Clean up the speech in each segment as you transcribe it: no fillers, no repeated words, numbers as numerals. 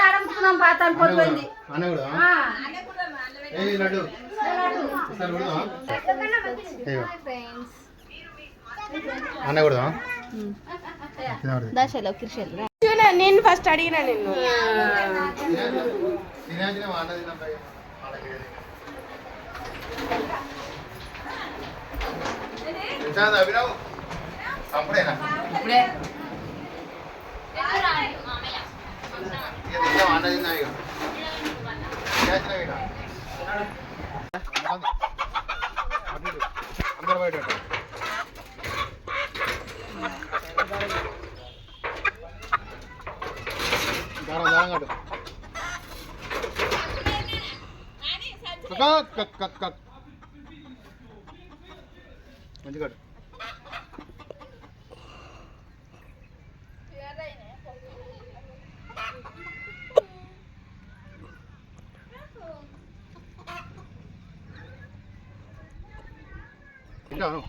అడుగుతున్నాం పాత అనుకోపోయింది అనకూడదా దశలో కిర్షల్ నేను ఫస్ట్ అడిగినా నిన్ను అభినవ్ అప్పుడేనా ఇప్పుడే అందరు బయట దారం దారం కట్టు మంచి కట్టు తింటాను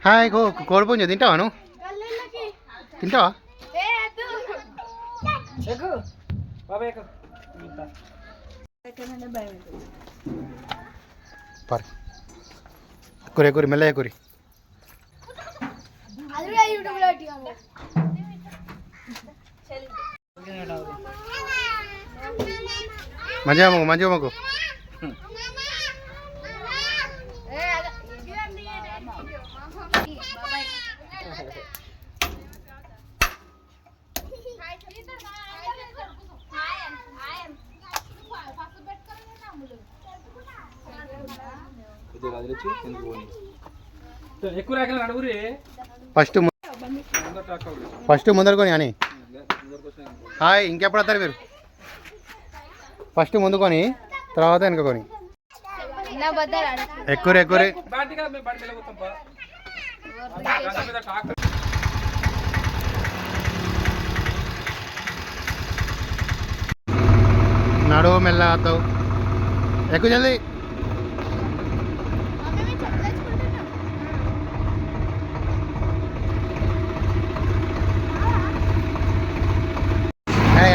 హాయ్ కోడిపుంజు తింటావా నువ్వు తింటావా ఎక్కురి ఎక్కురి మెల్ల ఎక్కురి మంచిగా మొగ్గు మంచిగా మొగ్గు ఫస్ట్ ముందరుకొని అని హాయ్ ఇంకెప్పుడు వస్తారు మీరు ఫస్ట్ ముందుకొని తర్వాత వెనుకొని ఎక్కురి ఎక్కురి నడువు మెల్ల ఆతావు ఎక్కువ జల్దీ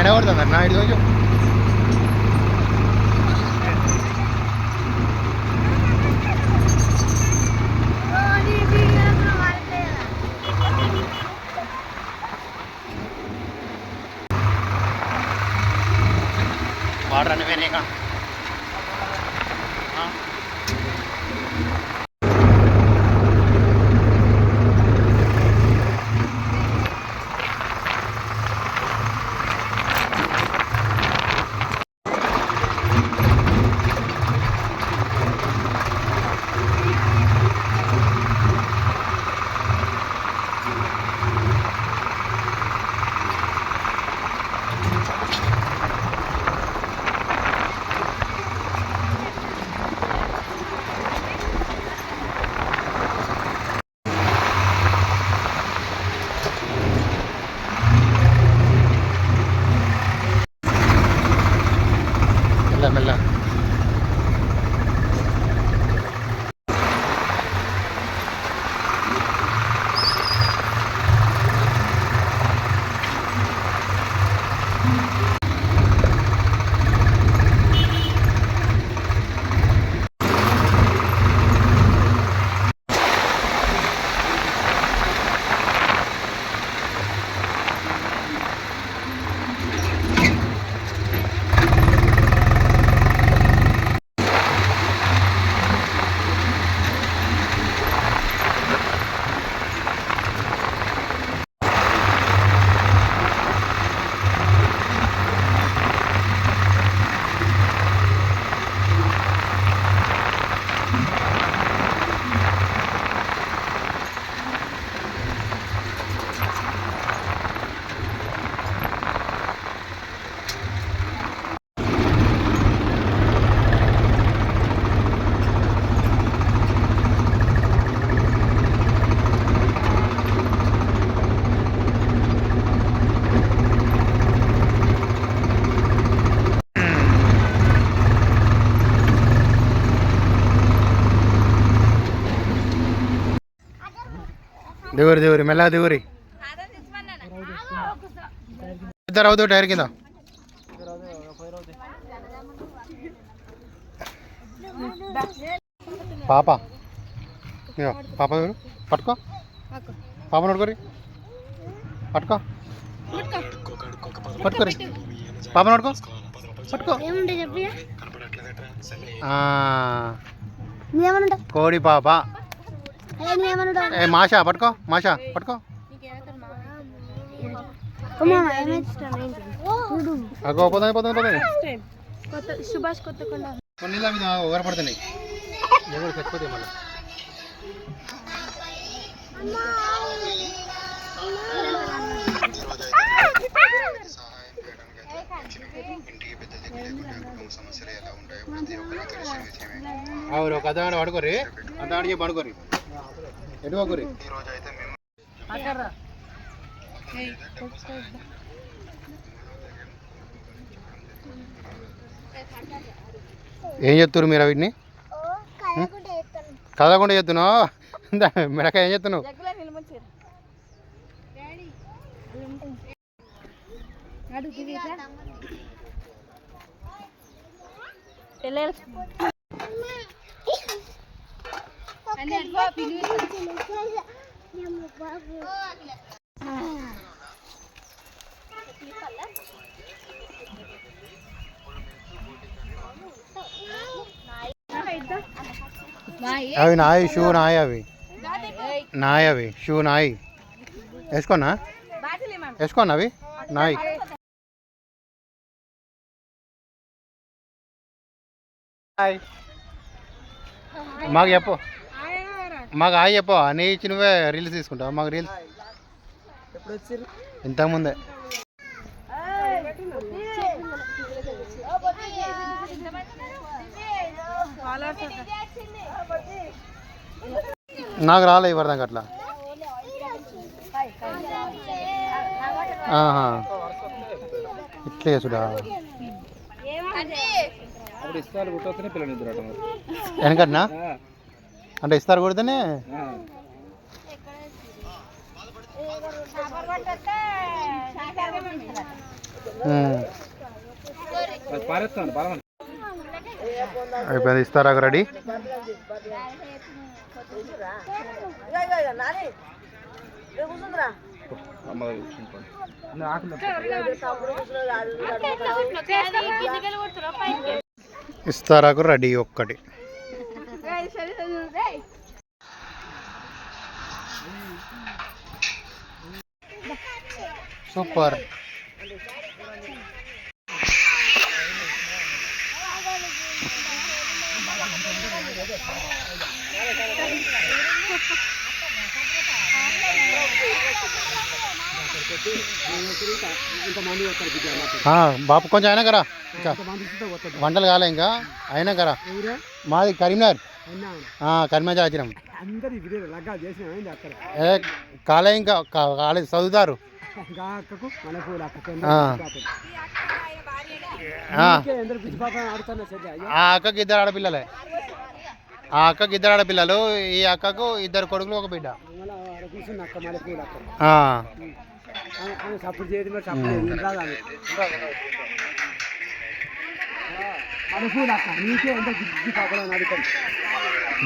ఎడగొడుతుంది అన్న ఇటు కొంచెం వాటర్ అన్నీ పోయినాయి ఇక దిగురి మెల్లగా దిగురి. ఇద్దరు అవుతావు టైర్ కింద. పాప పాప ఎవరు? పట్టుకో పాప నోడుకోరి. పట్టుకో పట్టుకోరి పాప నోడుకో పట్టుకో. కోడి పాప. మాషా పట్టుకో. మాషా పట్టుకో. పోతుంది పోతుంది పోతుంది. సుభాష్ కొత్త కొన్ని మీద ఊరపడుతున్నాయి. ఎవరు చచ్చిపోతాయి మళ్ళీ. అవును ఒక అర్ధ గంట పడుకోరి. అర్ధ గంట చెప్పి పడుకోరి. ఎటు పడుకోరి. ఏం చెప్తున్నారు మీరు వీటిని? కదలకుండా చెప్తున్నావు. మిడకాయ ఏం చెప్తున్నావు? అవి నాయి షూ నాయి. అవి నాయి. అవి షూ నాయి. వేసుకోనా వేసుకోనా అవి నాయి. మాకు చెప్పు. మాకు హాయ్ చెప్పు. నీ ఇచ్చి నువ్వే రీల్స్ తీసుకుంటావు. మాకు రీల్స్ ఇంతకుముందే. నాకు రాలే ఇవ్వదానికి అట్లా. ఇట్లే చూడా వెనకట్నా అంటే ఇస్తారు కొడితేనే. అయిపోయింది. ఇస్తారా రెడీ. ఇస్తారాకు రెడీ ఒక్కటి. సూపర్. బాపు కొంచెం అయినా కరా. ఇంకా వంటలు కాలే ఇంకా అయినా కరా. మాది కరీంనగర్. కరీంనగర్ వచ్చినాం. కాలే ఇంకా కాలేజ్ చదువుతారు. ఆ అక్కకి ఇద్దరు ఆడపిల్లలే. ఆ అక్కకి ఇద్దరు ఆడపిల్లలు. ఈ అక్కకు ఇద్దరు కొడుకులు ఒక బిడ్డ.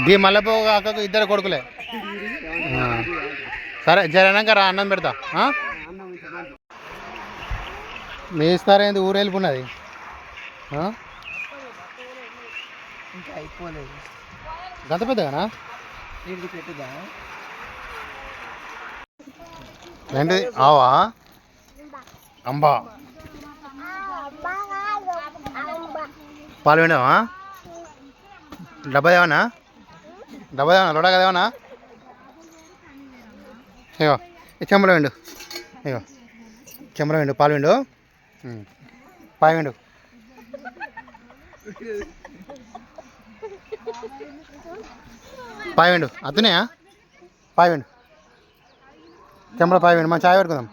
దీ మల్లెపూ అక్కకు ఇద్దరు కొడుకులే. సరే జరనాక రా అన్నం పెడతా. మీ ఇస్తారేంది ఊరు వెళ్ళిపోయినది. గంత పెద్దగానా ఏంటి? ఆవా అంబా పాలు విండావా? డబ్బా దేవనా? డబ్బా దేవనా? లోడా దేవనా? ఇగో ఈ చెంబలో విండు. ఇగో చెంబలో విండు. పాలు విండు. పాయ విండు. పాయ విండు. అత్తున్నాయా? పాయ విండు. చెంబలో పాయ విండు. మనం చాయ్ పెట్టుకుందాం.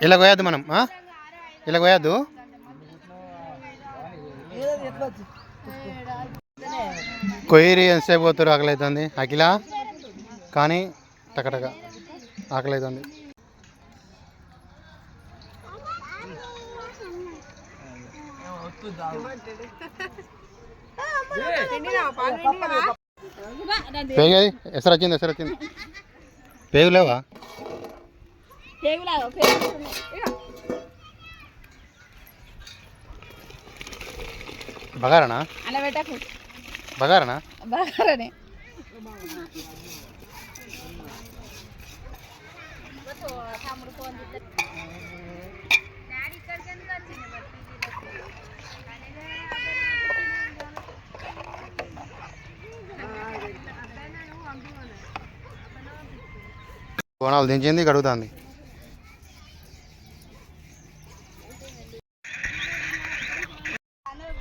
ఇలా పోయద్దు మనం. ఇలా పోయద్దు. కొయ్యరి ఎంతసేపు పోతారు? ఆకలి అవుతుంది. అఖిల కానీ టకటక ఆకలి అవుతుంది. పేగు ఎసరు వచ్చింది పేగు లేవా? బగారనా బగారనా బగారనే కోణాలు దించింది కడుగుతుంది.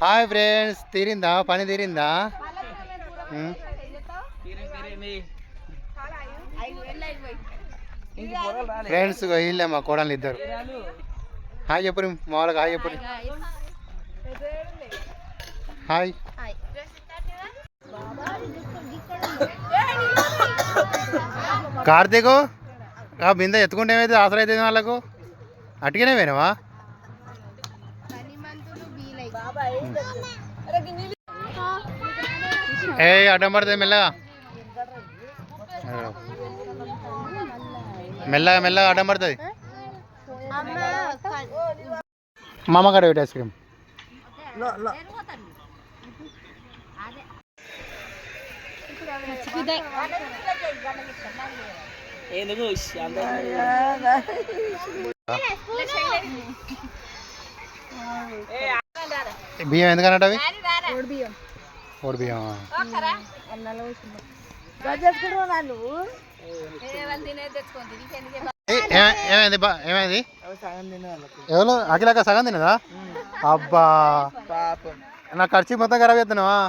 హాయ్ ఫ్రెండ్స్, తీరిందా పని తీరిందా? ఫ్రెండ్స్ వీళ్ళే మా కోడలు ఇద్దరు. హాయ్ చెప్పు మా వాళ్ళకి, హాయ్ చెప్పు. హాయ్ కార్తీకు, బిందె ఎత్తుకుంటే ఏమైతే ఆసరా అవుతుంది వాళ్ళకు. అటుకనే పోయినావా? ఏ అడ్డం పడుతుంది, మెల్లగా మెల్లగా మెల్లగా అడ్డం పడుతుంది. మా అమ్మగారు ఒకటి ఐస్ క్రీమ్. బియ్యం ఎందుకన్నట్టు అవి? ఓడి బియ్యం. ఏమైంది ఏమైంది? ఎవరు అఖిలాక సగం తినదా? అబ్బా, నా ఖర్చు మొత్తం ఖరాబ్ చేస్తున్నావా?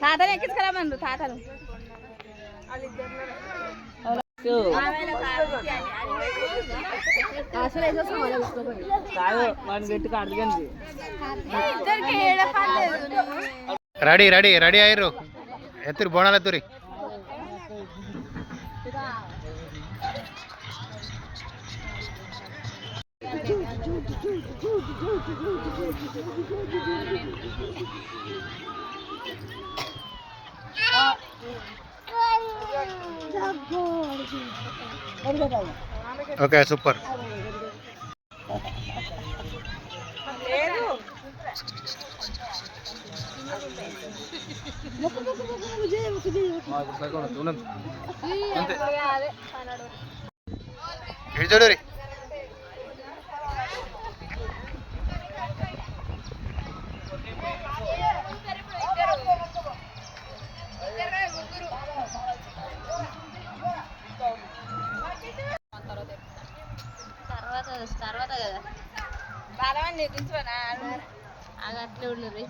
తాతను ఎక్కించుకురామన్నారు. తాతను రెడీ రెడీ రెడీ అయ్యారు. ఎత్తురు బోనాలు ఎత్తురి. Okay super. చూడు తర్వాత కదా బాగా నేర్పించుకోనా అది అట్లే ఉండదు.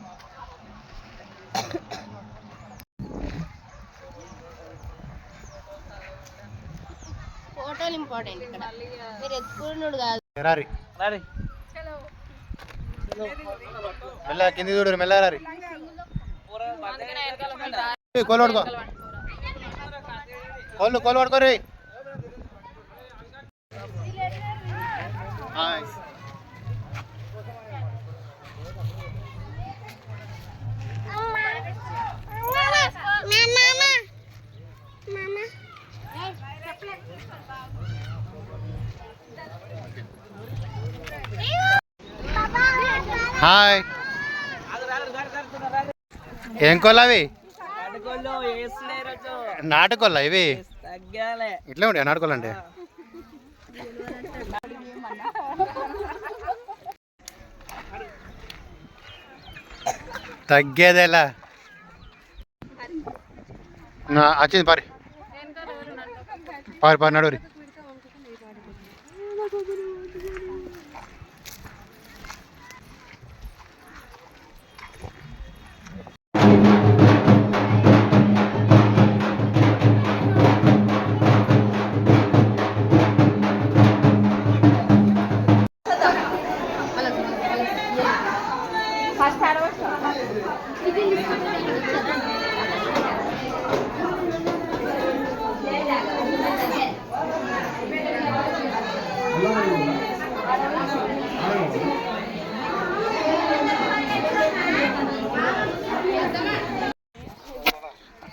ఫోటోలు ఇంపార్టెంట్ ఇక్కడ, మీరు ఎత్తుకున్నాడు కాదు. మెల్ల కింది చూడు, మెల్ల రారి. కోలు పడుకో, కోలు పడుకోరి. హాయ్ ఏం కోళ్ళు అవి? నాటుకోళ్ళ ఇవి? ఇట్లా ఉండే నాటుకోళ్ళు అంటే. తగ్గేదేలా వచ్చింది పారి పారి పారి నడురి.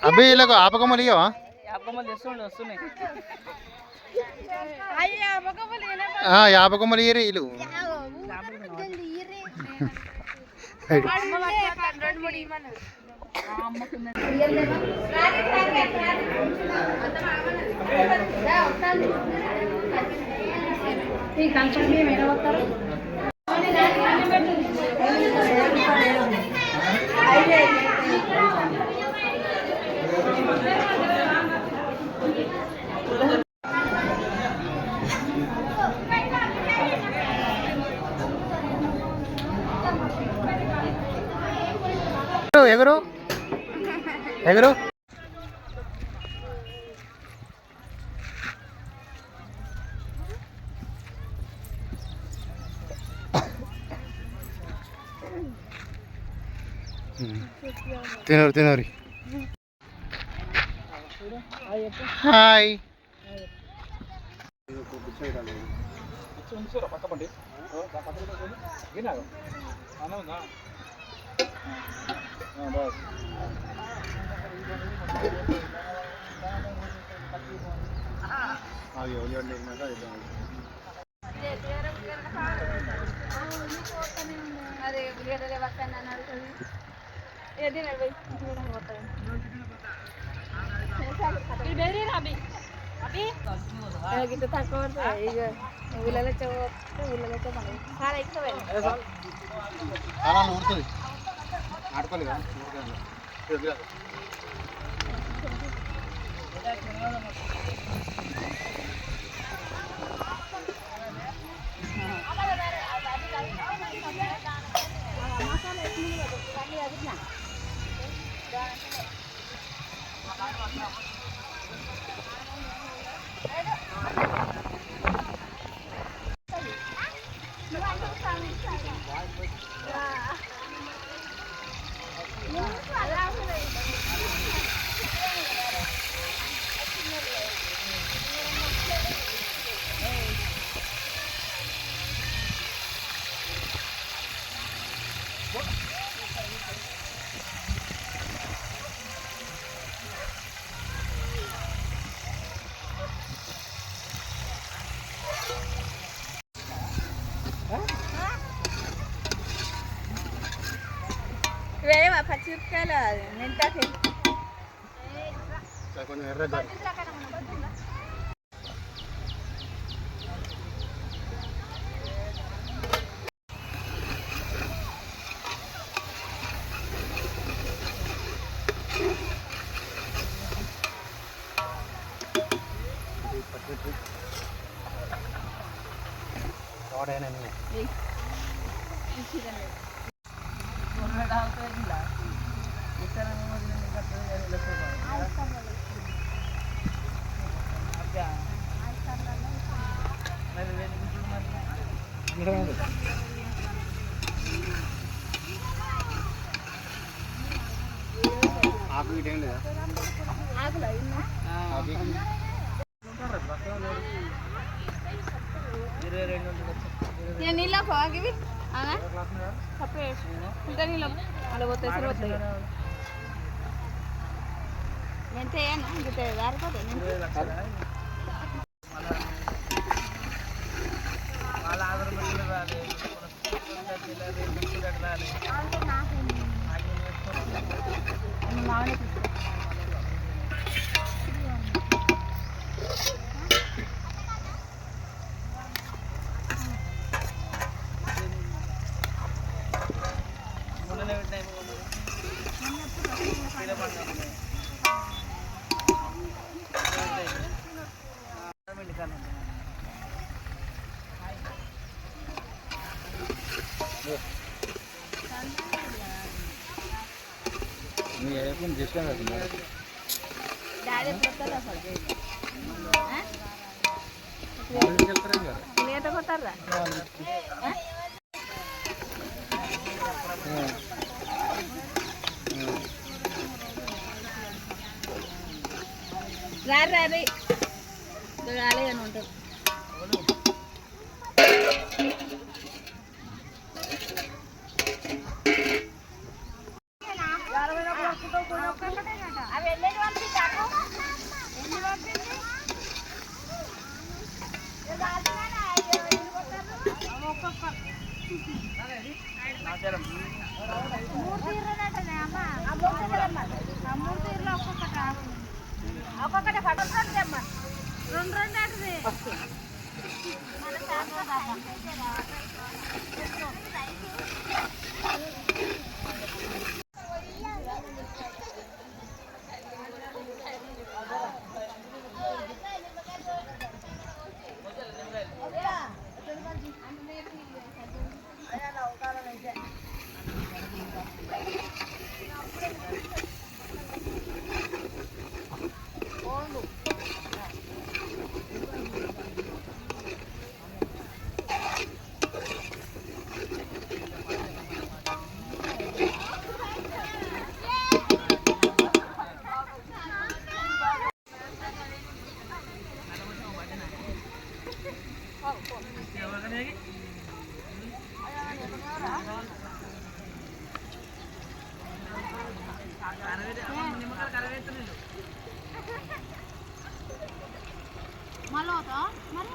అబ్బి ఇలాగ ఆపకమ్మలు ఇయ్యవా? యాపకమ్మలు ఇయ్యరు వీళ్ళు. ఎగురు ఎగురు. తినరు తినరు. Hi gitu takut iya ulala cowok salah itu అలా నూరుతుంది ఆడుకోలేదు కదా. వేరే పచ్చిమిరపకాయలు నింటాకి కొంచెం ఎర్రగా ఆకు ఇటేం లేదా? నీళ్ళ పోగివి తప్పే ఫిల్టర్ నీళ్ళు అలా పోతాయి సరే పోతాయి ఎంత వేయను ఇంత వారిపోతాయి మామనే తీసుకో. డాడీ ఎప్పుడు అసలు లేత కొట్టారా రారీ రాలేదని ఉంటారు. ఒక్కొక్కటి పట్టుకుంటే అమ్మ రెండు అంటే మళ్ళీ మరి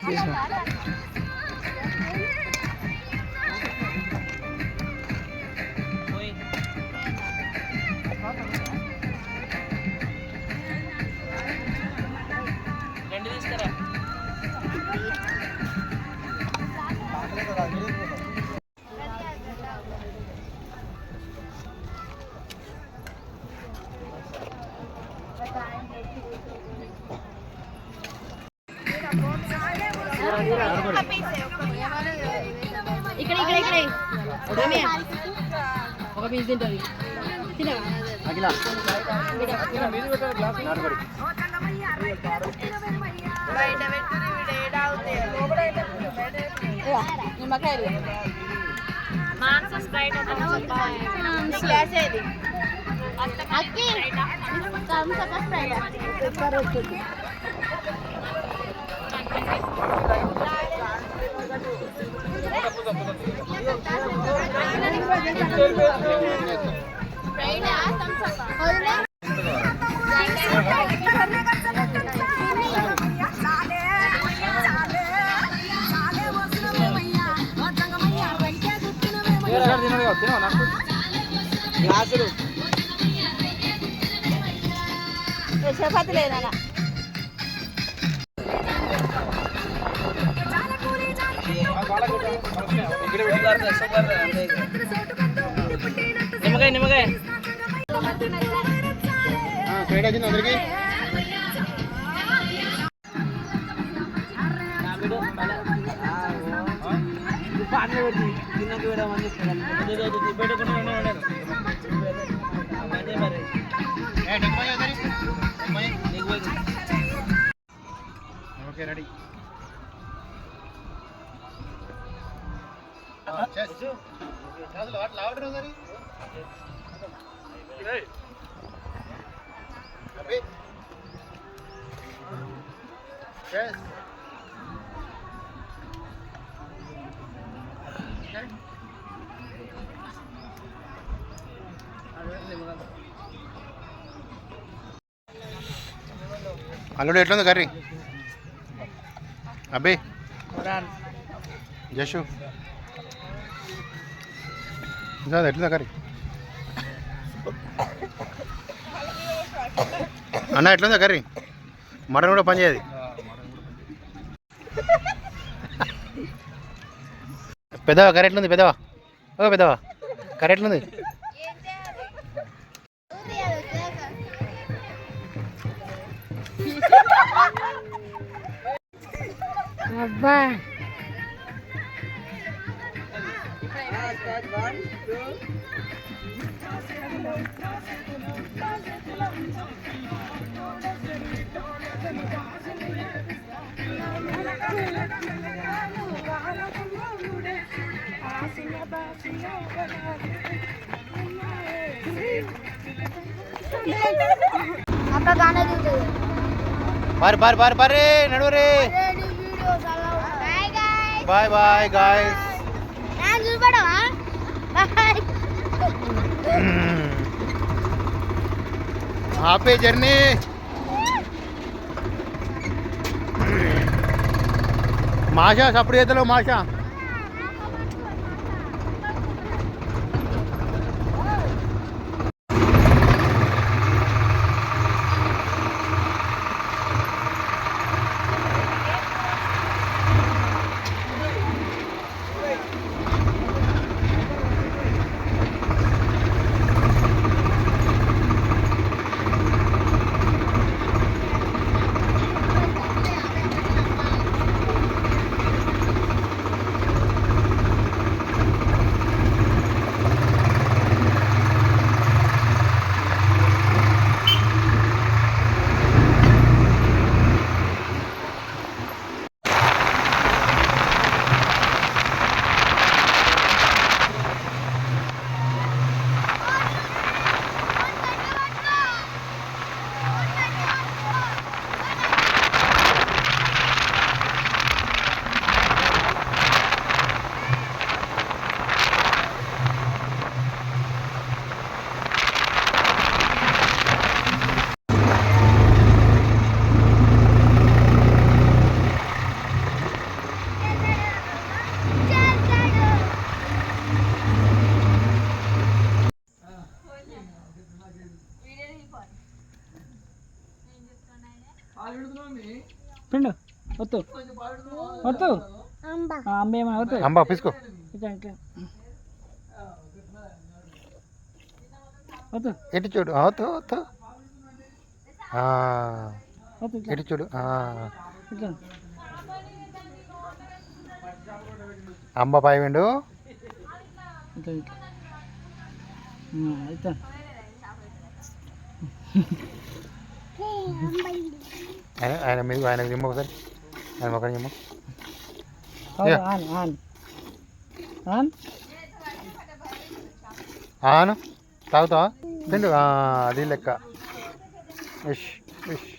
ఇక్కడ ఒక పీస్ తింటుంది నిమ్మకాయలు చపాతి లేదా నిమ్మకాయ నిమ్మకాయ స్వీట్ వచ్చింది అందరికి ఓకే రెడీ అల్లుడు ఎట్లుంది కర్రీ అబ్బే జషు ఎట్లుందా కర్రీ అన్న ఎట్లుందా కర్రీ మటన్ కూడా పనిచేయదు పెద్దవా కర్రీ ఎట్లుంది పెద్దవా ఓ పెద్దవా కర్రీ ఎట్లుంది అబ్బా అక్క గానే దిగుతుంది బార్ బార్ బార్ బార్ రే నడు రే బాయ్ బాయ్ గాయ్స్ నేను చూపడవా బాయ్ హ్యాపీ జర్నీ మాషా సప్పుడు చేతలో మాషా వద్దు వద్దు అంబ అంబ ఏమైనా వద్దు అంబా పిసుకో. ఇట్లా ఇట్లా వద్దు ఇటు చూడు అవుతూ అవుతూ వద్దు ఇట్లా ఇటు చూడు ఇట్లా అంబ పాయవిండు. ఇట్లా ఇట్లా ఇట్లా ఆయన మీద ఆయన నిమ్మ ఒకసారి ఆయన మొక్క నిమ్మ. ఆన్ ఆన్ ఆన్ ఆను తాగుతావా తిండు అది లెక్క. ఇష్ ఇష్